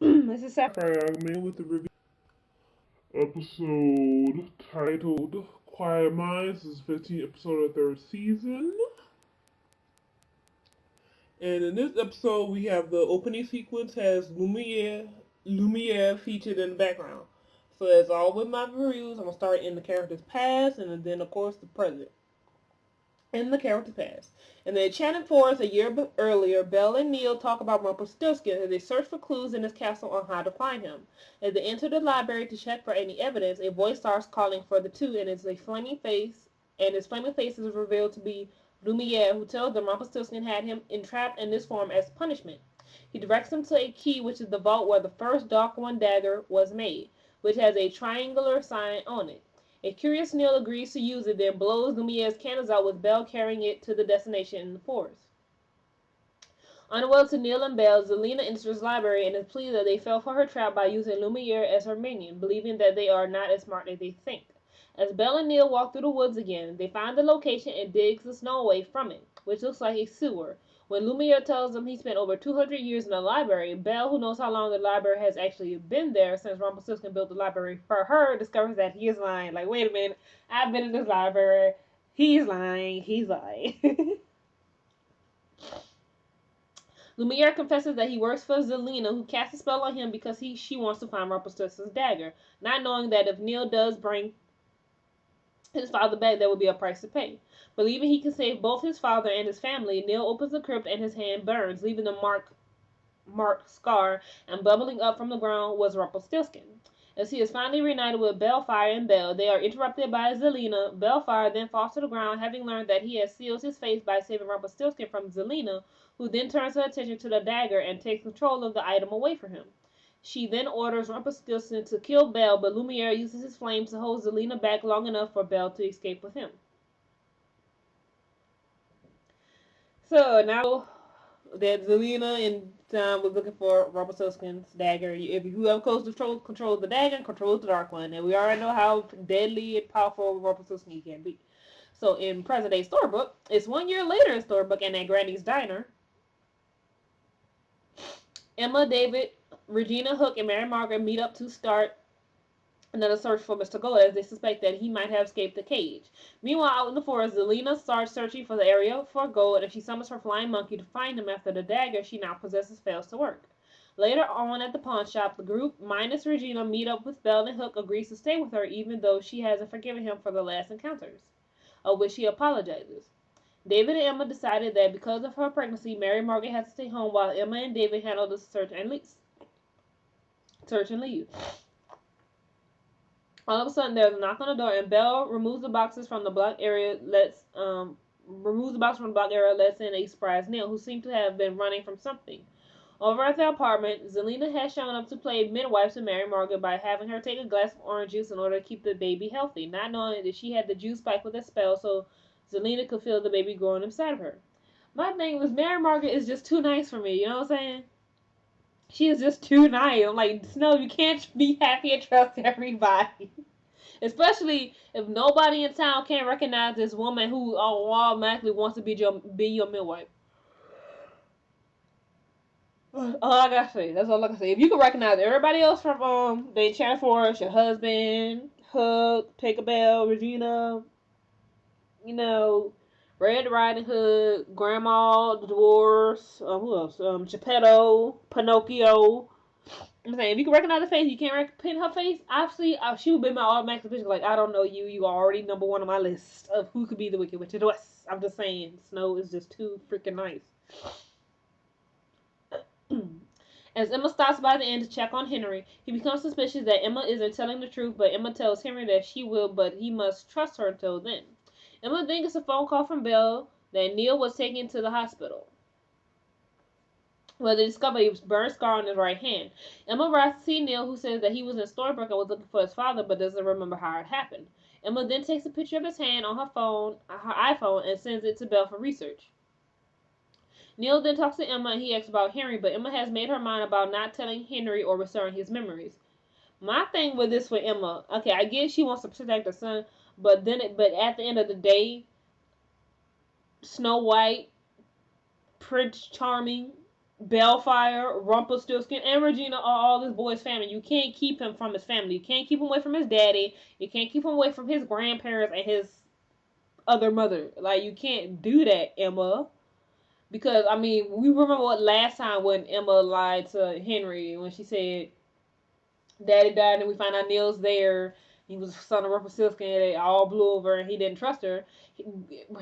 This is Sapphire. Man with the review episode titled Quiet Minds. This is 15th episode of the third season. And in this episode, we have the opening sequence has Lumiere featured in the background. So as all with my reviews, I'm going to start in the character's past and then, of course, the present. In the character's past. In the Enchanted Forest a year earlier, Belle and Neil talk about Rumpelstiltskin as they search for clues in his castle on how to find him. As they enter the library to check for any evidence, a voice starts calling for the two, and his flaming face is revealed to be Lumiere, who tells them Rumpelstiltskin had him entrapped in this form as punishment. He directs them to a key, which is the vault where the first Dark One dagger was made, which has a triangular sign on it. A curious Neil agrees to use it, then blows Lumiere's candles out with Belle carrying it to the destination in the forest. On the way to Neil and Belle, Zelena enters the library and is pleased that they fell for her trap by using Lumiere as her minion, believing that they are not as smart as they think. As Belle and Neil walk through the woods again, they find the location and digs the snow away from it, which looks like a sewer. When Lumiere tells them he spent over 200 years in the library, Belle, who knows how long the library has actually been there since Rumpelstiltskin built the library for her, discovers that he is lying. Like, wait a minute, I've been in this library. He's lying. He's lying. Lumiere confesses that he works for Zelena, who casts a spell on him because she wants to find Rumpelstiltskin's dagger, not knowing that if Neil does bring his father back, there will be a price to pay. Believing he can save both his father and his family, Neil opens the crypt and his hand burns, leaving a marked scar, and bubbling up from the ground was Rumpelstiltskin. As he is finally reunited with Bellfire and Belle, they are interrupted by Zelena. Bellfire then falls to the ground, having learned that he has sealed his face by saving Rumpelstiltskin from Zelena, who then turns her attention to the dagger and takes control of the item away from him. She then orders Rumpelstiltskin to kill Belle, but Lumiere uses his flames to hold Zelena back long enough for Belle to escape with him. So now that Zelena and Tom was looking for Rumpelstiltskin's dagger, if whoever controls the dagger controls the Dark One, and we already know how deadly and powerful Rumpelstiltskin can be. So in present day storybook, it's 1 year later in storybook, and at Granny's diner, Emma, David, Regina, Hook, and Mary Margaret meet up to start another search for Mr. Gold, as they suspect that he might have escaped the cage. Meanwhile, out in the forest, Zelena starts searching for the area for gold, and she summons her flying monkey to find him after the dagger she now possesses fails to work. Later on at the pawn shop, the group, minus Regina, meet up with Belle, and Hook agrees to stay with her even though she hasn't forgiven him for the last encounters, of which he apologizes. David and Emma decided that because of her pregnancy, Mary Margaret has to stay home while Emma and David handle the search and leave. All of a sudden, there's a knock on the door, and Belle removes the boxes from the block area. Lets in a surprised Neil, who seemed to have been running from something. Over at the apartment, Zelena has shown up to play midwife to Mary Margaret by having her take a glass of orange juice in order to keep the baby healthy, not knowing that she had the juice spiked with a spell so Zelena could feel the baby growing inside of her. My thing was, Mary Margaret is just too nice for me, you know what I'm saying? She is just too nice. I'm like, Snow, you can't be happy and trust everybody. Especially if nobody in town can't recognize this woman who automatically wants to be your midwife. All I gotta say. That's all I can say. If you can recognize everybody else from the Enchanted Forest, your husband, Hook, Tinkerbell, Regina, you know, Red Riding Hood, Grandma, the Dwarfs, who else? Geppetto, Pinocchio. I'm saying, if you can recognize the face, you can't recognize her face. Obviously, she would be my automatic suspicion. Like, I don't know you. You are already number one on my list of who could be the Wicked Witch of the West. I'm just saying, Snow is just too freaking nice. As Emma stops by the inn to check on Henry, he becomes suspicious that Emma isn't telling the truth, but Emma tells Henry that she will, but he must trust her until then. Emma then gets a phone call from Belle that Neil was taken to the hospital, where they discover a burn scar on his right hand. Emma arrives to see Neil, who says that he was in Storybrooke and was looking for his father, but doesn't remember how it happened. Emma then takes a picture of his hand on her iPhone, and sends it to Belle for research. Neil then talks to Emma, and he asks about Henry, but Emma has made her mind about not telling Henry or restoring his memories. My thing with this with Emma, okay, I get she wants to protect her son, but at the end of the day, Snow White, Prince Charming, Bellfire, Rumpelstiltskin, and Regina are all this boy's family. You can't keep him from his family. You can't keep him away from his daddy. You can't keep him away from his grandparents and his other mother. Like, you can't do that, Emma. Because, I mean, we remember what last time when Emma lied to Henry when she said Daddy died and we find out Neil's there. He was the son of Rumpelstiltskin and they all blew over and he didn't trust her.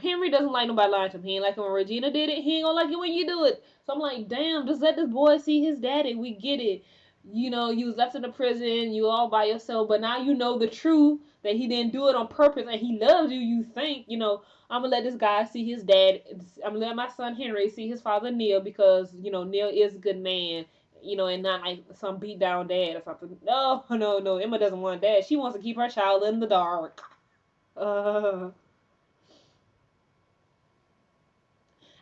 Henry doesn't like nobody lying to him. He ain't like it when Regina did it. He ain't gonna like it when you do it. So I'm like, damn, just let this boy see his daddy. We get it. You know, you was left in the prison, you all by yourself, but now you know the truth that he didn't do it on purpose and he loves you, you think, you know, I'm gonna let this guy see his dad. I'm gonna let my son Henry see his father Neil because, you know, Neil is a good man, you know, and not like some beat down dad or something. No, no, no. Emma doesn't want that. She wants to keep her child in the dark.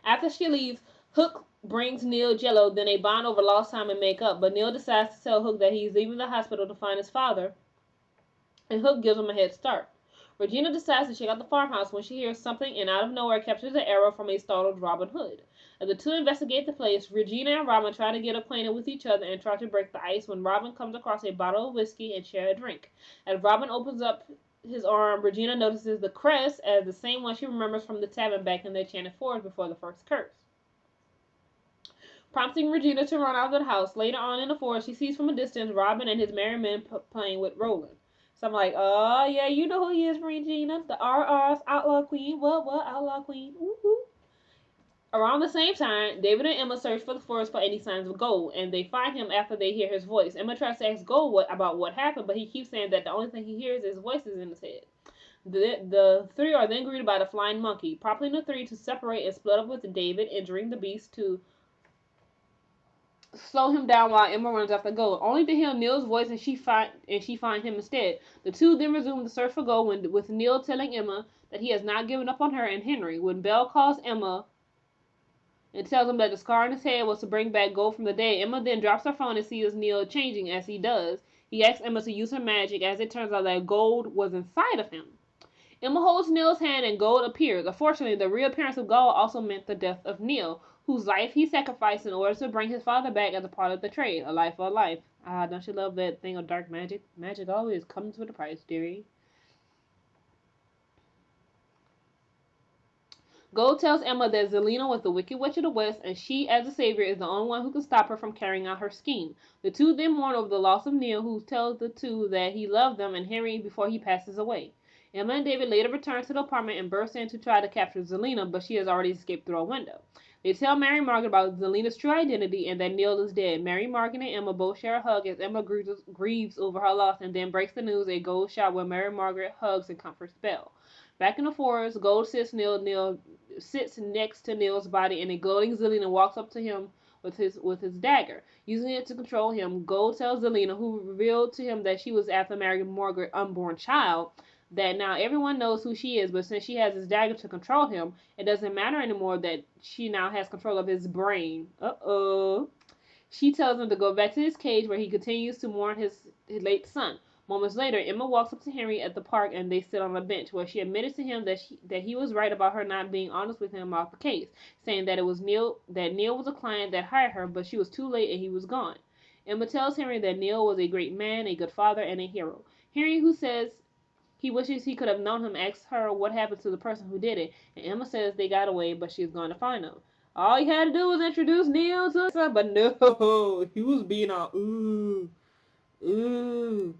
After she leaves, Hook brings Neil Jello, then they bond over lost time and make up. But Neil decides to tell Hook that he's leaving the hospital to find his father, and Hook gives him a head start. Regina decides to check out the farmhouse when she hears something and out of nowhere captures an arrow from a startled Robin Hood. As the two investigate the place, Regina and Robin try to get acquainted with each other and try to break the ice when Robin comes across a bottle of whiskey and share a drink. As Robin opens up his arm, Regina notices the crest as the same one she remembers from the tavern back in the Enchanted Forest before the first curse, prompting Regina to run out of the house. Later on in the forest, she sees from a distance Robin and his merry men playing with Roland. So I'm like, oh, yeah, you know who he is, Regina. The RR's Outlaw Queen. What, Outlaw Queen. Woo-hoo. Around the same time, David and Emma search for the forest for any signs of Gold, and they find him after they hear his voice. Emma tries to ask Gold about what happened, but he keeps saying that the only thing he hears is voices in his head. The three are then greeted by the flying monkey, prompting the three to separate and split up with David, injuring the beast to slow him down while Emma runs after Gold, only to hear Neil's voice and she find him instead. The two then resume the search for Gold with Neil telling Emma that he has not given up on her and Henry. When Belle calls Emma and tells him that the scar on his head was to bring back Gold from the dead, Emma then drops her phone and sees Neil changing as he does. He asks Emma to use her magic as it turns out that Gold was inside of him. Emma holds Neil's hand and Gold appears. Unfortunately, the reappearance of Gold also meant the death of Neil, whose life he sacrificed in order to bring his father back as a part of the trade. A life for a life. Ah, don't you love that thing of dark magic? Magic always comes with a price, dearie. Gold tells Emma that Zelena was the Wicked Witch of the West, and she, as a savior, is the only one who can stop her from carrying out her scheme. The two then mourn over the loss of Neil, who tells the two that he loved them and Henry before he passes away. Emma and David later return to the apartment and burst in to try to capture Zelena, but she has already escaped through a window. They tell Mary Margaret about Zelena's true identity and that Neil is dead. Mary Margaret and Emma both share a hug as Emma grieves over her loss and then breaks the news a Gold shot where Mary Margaret hugs and comforts Belle. Back in the forest, Gold sits next to Neil's body, and a gloating Zelena walks up to him with his dagger. Using it to control him, Gold tells Zelena, who revealed to him that she was after Mary Margaret's unborn child, that now everyone knows who she is, but since she has his dagger to control him, it doesn't matter anymore that she now has control of his brain. She tells him to go back to his cage where he continues to mourn his late son. Moments later, Emma walks up to Henry at the park and they sit on a bench where she admitted to him that he was right about her not being honest with him about the case, saying that Neil was a client that hired her, but she was too late and he was gone. Emma tells Henry that Neil was a great man, a good father, and a hero. Henry, who says he wishes he could have known him, asks her what happened to the person who did it, and Emma says they got away, but she's going to find them. All he had to do was introduce Neil to her, but no, he was being all ooh, ooh,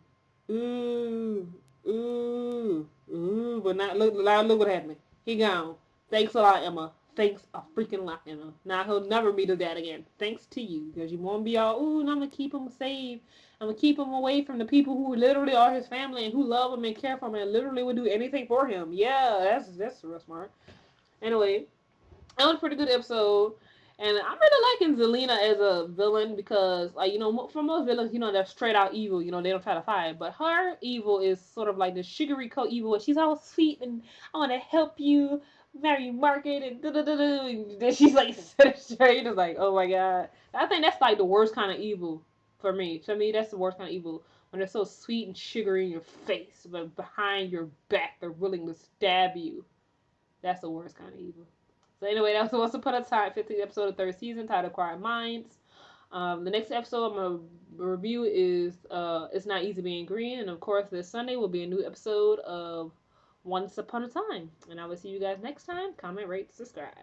ooh, ooh, ooh. But now look what happened. He gone. Thanks a lot, Emma. Thanks a freaking lot, Emma. Now he'll never meet his dad again. Thanks to you, because you won't be all ooh. And I'm gonna keep him safe. I'm gonna keep him away from the people who literally are his family and who love him and care for him and literally would do anything for him. Yeah, that's real smart. Anyway, that was a pretty good episode. And I'm really liking Zelena as a villain because, like, you know, for most villains, you know, they're straight out evil. You know, they don't try to fight. But her evil is sort of like the sugary coat evil. She's all sweet and I want to help you, Mary Margaret, and da-da-da-da. And then she's like set straight. It's like, oh my god. I think that's like the worst kind of evil for me. To me, that's the worst kind of evil. When they're so sweet and sugary in your face, but behind your back, they're willing to stab you. That's the worst kind of evil. So anyway, that was Once Upon a Time, 15th episode of third season, titled Quiet Minds. The next episode I'm gonna review is It's Not Easy Being Green, and of course this Sunday will be a new episode of Once Upon a Time. And I will see you guys next time. Comment, rate, subscribe.